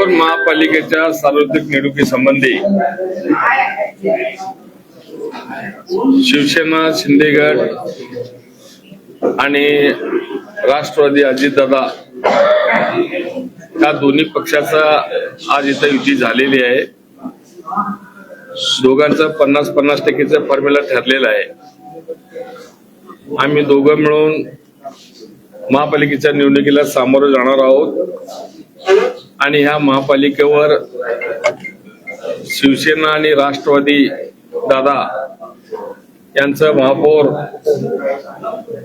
सोलापूर महापालिकेच्या सार्वत्रिक निवडणुकीसंबंधी शिवसेना शिंदे गट आणि राष्ट्रवादी अजितदादा या दोन्ही पक्षाचा आज इथं युती झालेली आहे। दोघांचा 50-50% फॉर्म्युला ठरलेला आहे। आम्ही दोघं मिळून महापालिकेच्या निवडणुकीला सामोरं जाणार आहोत आणि ह्या महापालिकेवर शिवसेना आणि राष्ट्रवादी दादा यांचं महापौर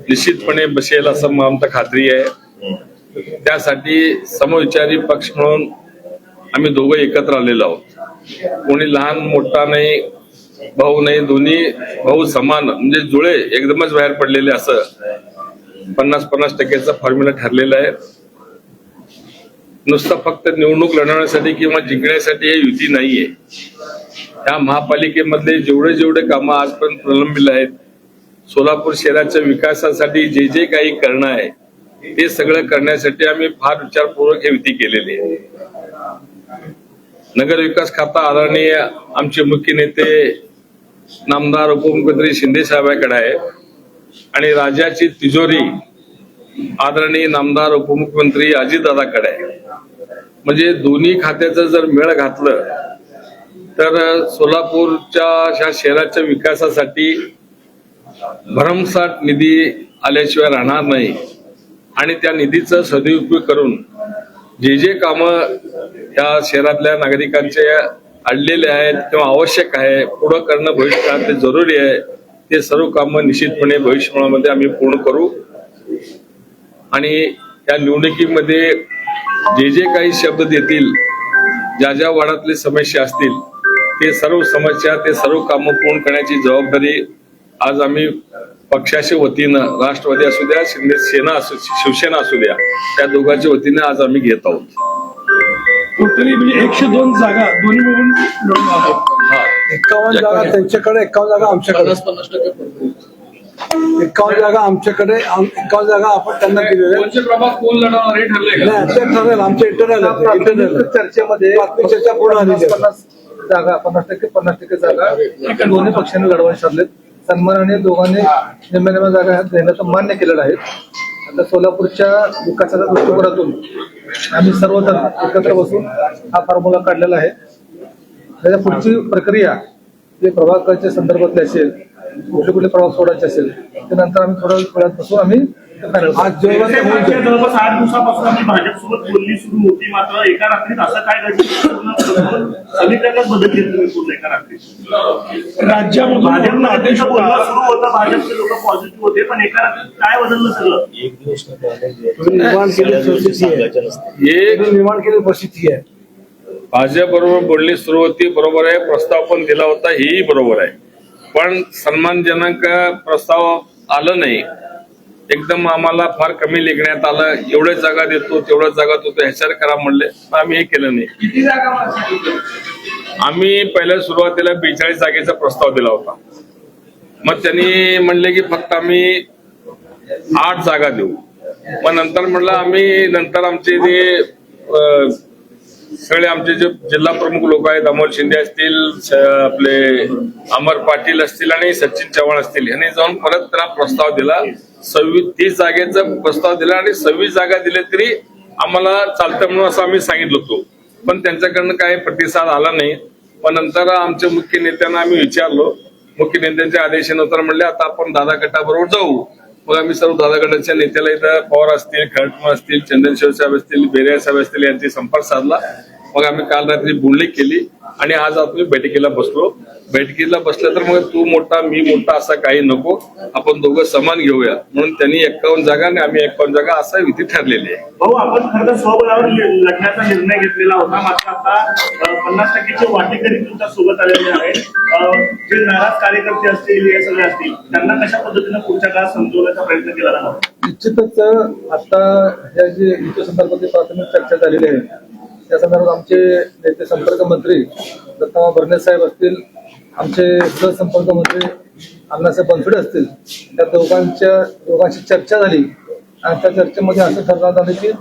निश्चितपणे बसेल असं आमची खात्री आहे। त्यासाठी समविचारी पक्ष म्हणून आम्ही दोघं एकत्र आलेलो आहोत। कोणी लहान मोठा नाही, भाऊ नाही, दोन्ही भाऊ समान म्हणजे जुळे एकदमच बाहेर पडलेले असं 50-50% फॉर्म्युला ठरलेला आहे। नुसतं फक्त निवडणूक लढवण्यासाठी किंवा जिंकण्यासाठी हे युती नाहीये। त्या महापालिकेमधले जेवढे कामं आजपर्यंत प्रलंबित आहेत, सोलापूर शहराच्या विकासासाठी जे काही करणं आहे ते सगळं करण्यासाठी आम्ही फार विचारपूर्वक हे युती केलेली आहे। नगर विकास खाता आदरणीय आमचे मुख्य नेते नामदार उपमुख्यमंत्री शिंदे साहेबांकडे आहे आणि राज्याची तिजोरी आदरणीय नामदार उपमुख्यमंत्री अजितदादाकडे आहे। म्हणजे दोन्ही खात्याचं जर मेळ घातलं तर सोलापूरच्या ह्या शहराच्या विकासासाठी भरमसाठ निधी आल्याशिवाय राहणार नाही आणि त्या निधीचा सदुपयोग करून जे कामं या शहरातल्या नागरिकांचे अडलेले आहेत किंवा आवश्यक आहे पुढं करणं भविष्यात ते जरुरी आहे, ते सर्व कामं निश्चितपणे भविष्यकाळामध्ये आम्ही पूर्ण करू। आणि या निवडणुकीमध्ये जे काही शब्द देतील, ज्या वार्डातले समस्या असतील ते सर्व समस्या ते सर्व कामं पूर्ण करण्याची जबाबदारी आज आम्ही पक्षाच्या वतीनं राष्ट्रवादी असू द्या शिवसेना असू द्या त्या दोघांच्या वतीने आज आम्ही घेत आहोत। टोटली म्हणजे 102 जागा दोन्ही मिळून लढवणार आहोत। 51 जागा त्यांच्याकडे, 51 जागा आमच्याकडे, 51 जागा आमच्याकडे, 51 जागा आपण त्यांना दिलेल्या आहेत। प्रभाग कोण लढवणार हे ठरलंय का? नाही, ते ठरेल आमच्या इंटरनल चर्चेमध्ये चर्चा पूर्ण झाली। 50 जागा 50% जागा एका दोन्ही पक्षांनी लढवायला ठरलेत। सन्मानाने दोघांनी निम्म्या जागा देण्याचं मान्य केलेलं आहे। आता सोलापूरच्या विकासाच्या दृष्टिकोनातून आम्ही सर्वजण एकत्र बसून हा फॉर्म्युला काढलेला आहे। त्याच्या पुढची प्रक्रिया जे प्रभागाच्या संदर्भातले असेल, कुठले प्रभाग सोडायचे असेल ते नंतर आम्ही थोड्या वेळात बसून आम्ही आज जवळपास 8 दिवसापासून आम्ही भाजपसोबत बोलणी सुरू होती, मात्र एका रात्रीत असं काय घडलं सगळीकडे बदल घेतली पूर्ण एका रात्रीत राज्यामध्ये भाजपनं आदेश बोलणं सुरू होतं, भाजपचे लोक पॉझिटिव्ह होते, पण एका रात्रीत काय बदललं सगळं? निर्माण केलेली परिस्थिती आहे। भाजप बरोबर बोलणी सुरू होती, बरोबर आहे, प्रस्ताव पण दिला होता, हेही बरोबर आहे, पण सन्मानजनक प्रस्ताव आलं नाही। एकदम आम्हाला फार कमी लेखण्यात आलं, एवढ्या जागा देतो तेवढ्या जागा देतो ह्याच्यावर करा म्हणले, आम्ही हे केलं नाही। किती जागा? आम्ही पहिल्या सुरुवातीला 42 जागेचा प्रस्ताव दिला होता, मग त्यांनी म्हणले की फक्त आम्ही 8 जागा देऊ। मग नंतर म्हणलं आम्ही नंतर आमचे जे सगळे आमचे जे जिल्हा प्रमुख लोक आहेत, अमोल शिंदे असतील, आपले अमर पाटील असतील आणि सचिन चव्हाण असतील, यांनी जाऊन परत त्यांना प्रस्ताव दिला। 30 जागेचा प्रस्ताव दिला आणि 26 जागा दिले तरी आम्हाला चालतं म्हणून असं आम्ही सांगितलं होतो, पण त्यांच्याकडनं काही प्रतिसाद आला नाही। पण नंतर आमच्या मुख्य नेत्यांना आम्ही विचारलो, मुख्य नेत्यांच्या आदेशानुसार म्हणले आता आपण दादा गटाबरोबर जाऊ। मग आम्ही सर्व दादा गटाच्या नेत्याला इथं पवार असतील, खडकम असतील, चंदनशिव साहेब असतील, बेरिया साहेब असतील यांची संपर्क साधला। मग आम्ही काल रात्री बोलणी केली आणि आज आम्ही बैठकीला बसलो। बैठकीला बसलं तर मग तू मोठा मी मोठा असं काही नको, आपण दोघं समान घेऊया म्हणून त्यांनी 51 जागा आणि आम्ही 51 जागा असा विधी ठरलेली आहे। भाऊ, आपण खरं तर स्वबळावर लढण्याचा निर्णय घेतलेला होता, मात्र आता 50% वाटेकरी तुमच्या सोबत आलेले आहेत। जे नाराज कार्यकर्ते असतील हे सगळे असतील त्यांना कशा पद्धतीने पुढच्या काळात समजवण्याचा प्रयत्न केला जाणार? निश्चितच आता या जे युती संदर्भातली प्राथमिक चर्चा झालेली आहे त्या संदर्भात आमचे नेते संपर्क मंत्री दत्तामा भरणे साहेब असतील, आमचे सहसंपर्क मंत्री अण्णासाहेब बनसोडे असतील, त्या दोघांची चर्चा झाली आणि त्या चर्चेमध्ये असं ठरवण्यात आलं की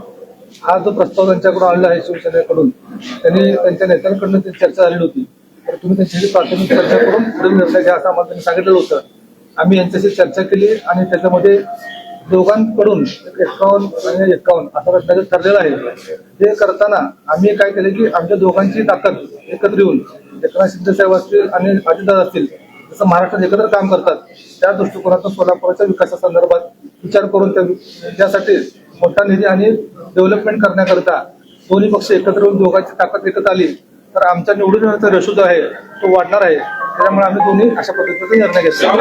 हा जो प्रस्ताव त्यांच्याकडून आलेला आहे शिवसेनेकडून, त्यांनी त्यांच्या नेत्यांकडून ती चर्चा झालेली होती. तर तुम्ही त्यांच्याशी प्राथमिक चर्चा करून पुढील निर्णय घ्या असं आम्हाला त्यांनी सांगितलेलं होतं. आम्ही यांच्याशी चर्चा केली आणि त्याच्यामध्ये दोघांकडून 51 आणि 51 असा रचना ठरलेला आहे. हे करताना आम्ही काय केलं की आमच्या दोघांची ताकद एकत्र येऊन एकनाथ शिंदे साहेब असतील आणि अजितदादा असतील जसं महाराष्ट्रात एकत्र काम करतात त्या दृष्टिकोनातून सोलापूरच्या विकासासंदर्भात विचार करून त्यासाठी मोठा निधी आणि डेव्हलपमेंट करण्याकरता दोन्ही पक्ष एकत्र येऊन दोघांची ताकद एकत्र आली तर आमचा निवडून येण्याचा रेशो जो आहे तो वाढणार आहे. त्याच्यामुळे आम्ही दोन्ही अशा पद्धतीचा निर्णय घेतला.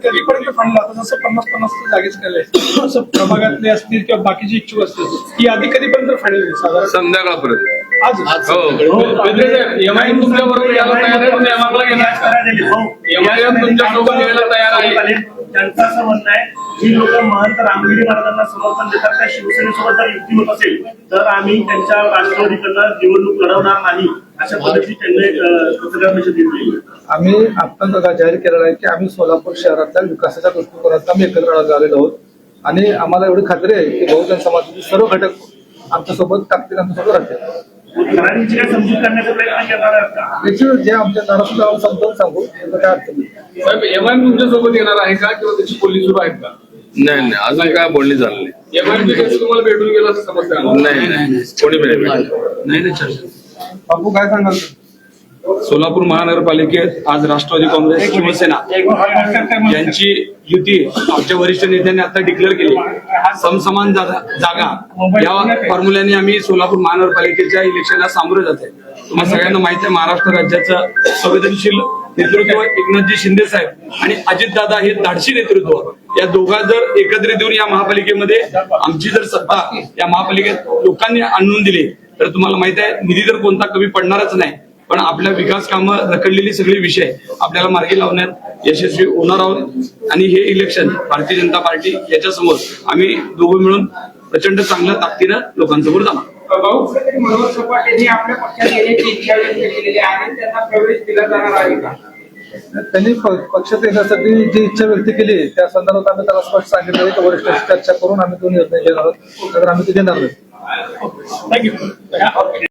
कधीपर्यंत फंड आता जसं 50-50 जागेच केलंय तसं प्रभागातले असतील किंवा बाकीचे इच्छुक असतील ही आधी कधीपर्यंत फायनल साधारण संध्याकाळपर्यंत आज एमआयएम तुमच्या बरोबर यायला तयार आहे, तुम्ही एमआयएमला घेणार. एमआयएम तुमच्या सोबत यायला तयार आहे. त्यांचं असं म्हणणं आहे जी लोक महंत रामगिरी महाराजांना समर्थन देतात त्या शिवसेनेसोबत जर युती होत असेल तर आम्ही त्यांच्या राष्ट्रवादीकडनं निवडणूक लढवणार नाही अशा पद्धतीने त्यांनी पत्रकार परिषद दिली. आम्ही आता जाहीर केलेलं आहे की आम्ही सोलापूर शहरातल्या विकासाच्या दृष्टिकोनात आम्ही एकत्र आलेलो आहोत आणि आम्हाला एवढी खात्री आहे की बहुजन समाजाचे सर्व घटक आमच्यासोबत ताकदीने आमच्यासोबत राहतील. घरांची काय समजूत करण्याचा प्रयत्न करणार आहेत का? त्याची जे आमच्या नाराज समजावून सांगू त्याचं काय अडचण नाही. साहेब एमआयएम तुमच्या सोबत येणार आहे का किंवा त्याची बोलणी सुरू आहेत का? नाही अजून काय बोलणी झालं नाही. एमआयएम तुम्हाला भेटून गेला असं समजतं. नाही कोणी नाही. बापू काय सांगाल? सोलापूर महानगरपालिकेत आज राष्ट्रवादी काँग्रेस शिवसेना यांची युती आमच्या वरिष्ठ नेत्यांनी आता डिक्लेअर केली. समसमान जागा या फॉर्म्युल्याने आम्ही सोलापूर महानगरपालिकेच्या इलेक्शनला सामोरे जाते. तुम्हाला सगळ्यांना माहिती आहे महाराष्ट्र राज्याचं संवेदनशील नेतृत्व एकनाथजी शिंदे साहेब आणि अजितदादा हे धाडसी नेतृत्व या दोघा जर एकत्रित येऊन या महापालिकेमध्ये आमची जर सत्ता या महापालिकेत लोकांनी आणून दिली तर तुम्हाला माहिती आहे निधी तर कोणता कमी पडणारच नाही. पण आपल्या विकास कामं रखडलेली सगळे विषय आपल्याला मार्गी लावण्यात यशस्वी होणार आहोत आणि हे इलेक्शन भारतीय जनता पार्टी याच्या समोर आम्ही दोघं मिळून प्रचंड चांगल्या ताकदीनं लोकांसमोर जाणार. भाऊ मनोहर सपाटेंनी आपल्या पक्षात येण्याची इच्छा व्यक्त केलेली आहे आणि त्यांना प्रवेश दिला जाणार आहे का? त्यांनी पक्षात येण्यासाठी जी इच्छा व्यक्त केली त्या संदर्भात आम्ही त्याला स्पष्ट सांगितलं की वरिष्ठांशी चर्चा करून आम्ही तो निर्णय घेणार आहोत तर आम्ही ते घेणार नाही. थँक्यू.